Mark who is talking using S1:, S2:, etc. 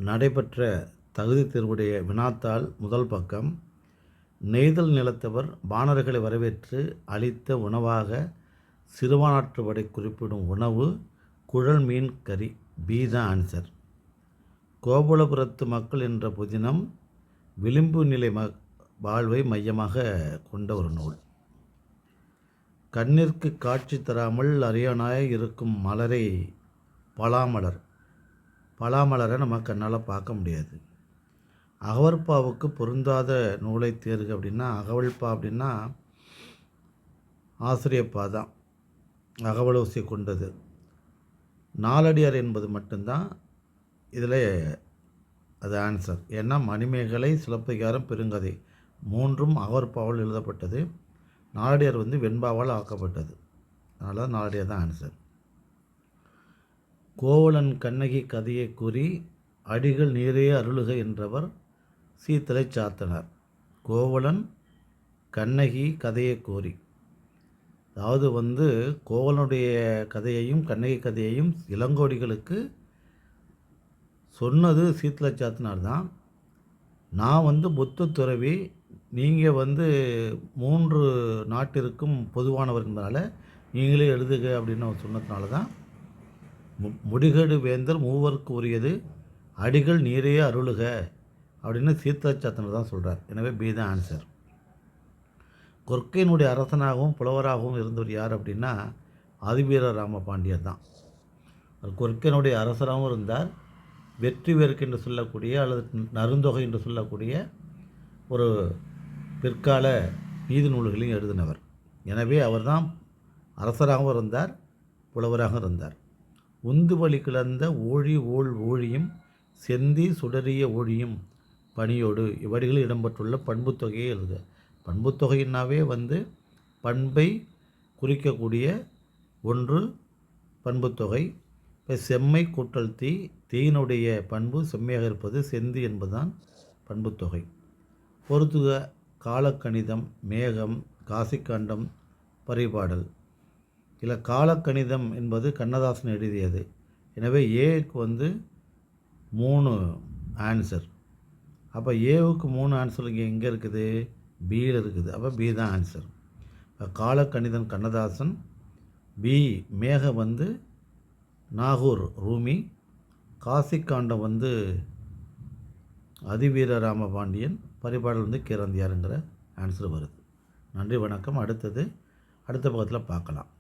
S1: நடைபெற்ற தகுதி தேர்வுடைய வினாத்தாள் முதல் பக்கம். நெய்தல் நிலத்தவர் பாணர்களை வரவேற்று அளித்த உணவாக சிறுவானாற்றுப்படை குறிப்பிடும் உணவு குழல் மீன் கறி. பி தான் ஆன்சர். கோபுலபுரத்து மக்கள் என்ற புதினம் விளிம்பு நிலை வாழ்வை மையமாக கொண்ட ஒரு நூல். கண்ணிற்கு காட்சி தராமல் அரியணாய் இருக்கும் மலரை பலாமலர். பலாமலரை நம்ம கண்ணால் பார்க்க முடியாது. அகவற்பாவுக்கு பொருந்தாத நூலை தேர்க அப்படின்னா, அகவல்பா அப்படின்னா ஆசிரியப்பா தான், அகவலோசை கொண்டது. நாலடியார் என்பது மட்டும்தான் இதில் அது ஆன்சர். ஏன்னா மணிமேகலை, சிலப்பதிகாரம், பெருங்கதை மூன்றும் அகவற்பாவால் எழுதப்பட்டது. நாலடியார் வெண்பாவால் ஆக்கப்பட்டது. அதனால் நாலடியார் தான் ஆன்சர். கோவலன் கண்ணகி கதையை கூறி அடிகள் நீரே அருளுக என்றவர் சீத்தலை சாத்தனார். கோவலன் கண்ணகி கதையை கூறி, அதாவது கோவலனுடைய கதையையும் கண்ணகி கதையையும் இளங்கோடிகளுக்கு சொன்னது சீத்தலை சாத்தனார் தான். நான் புத்த துறவி, நீங்கள் 3 நாட்டிற்கும் பொதுவானவர்னால நீங்களே எழுதுக அப்படின்னு அவர் சொன்னதுனால தான் முடிகடு வேந்தர் மூவருக்கு உரியது அடிகள் நீரே அருளுக அப்படின்னு சீத்தலை சாத்தனார் தான் சொல்கிறார். எனவே பி தான் ஆன்சர். கொற்கையினுடைய அரசனாகவும் புலவராகவும் இருந்தவர் யார் அப்படின்னா ஆதிவீர ராமபாண்டியர் தான். கொற்கையினுடைய அரசராகவும் இருந்தார். வெற்றி வேர்க்கு என்று சொல்லக்கூடிய அல்லது நருந்தொகை என்று சொல்லக்கூடிய ஒரு பிற்கால நீதி நூல்களையும் எழுதினவர். எனவே அவர் தான் அரசராகவும் இருந்தார், புலவராகவும் இருந்தார். உந்து வழி கிளந்த ஓழி ஓள் ஓழியும் செந்தி சுடறிய ஓழியும் பணியோடு இவ்வடிகளில் இடம்பெற்றுள்ள பண்புத்தொகையை எழுதுக. பண்புத்தொகையினாவே பண்பை குறிக்கக்கூடிய ஒன்று பண்புத்தொகை. இப்போ செம்மை கூட்டல் தீ, தீயினுடைய பண்பு செம்மையாக இருப்பது செந்தி என்பதுதான் பண்புத்தொகை. பொறுத்துக காலக்கணிதம், மேகம், காசிக்காண்டம், பரிபாடல். இதில் காலக்கணிதம் என்பது கண்ணதாசன் எழுதியது. எனவே ஏவுக்கு 3 ஆன்சர். அப்போ ஏவுக்கு 3 ஆன்சர் இங்கே எங்கே இருக்குது? பியில் இருக்குது. அப்போ பி தான் ஆன்சர். காலக்கணிதம் கண்ணதாசன். பி மேக நாகூர் ரூமி. காசிக்காண்டம் அதிவீர ராமபாண்டியன். பரிபாடல் கிரந்தியாருங்கிற ஆன்சர் வருது. நன்றி, வணக்கம். அடுத்த பக்கத்தில் பார்க்கலாம்.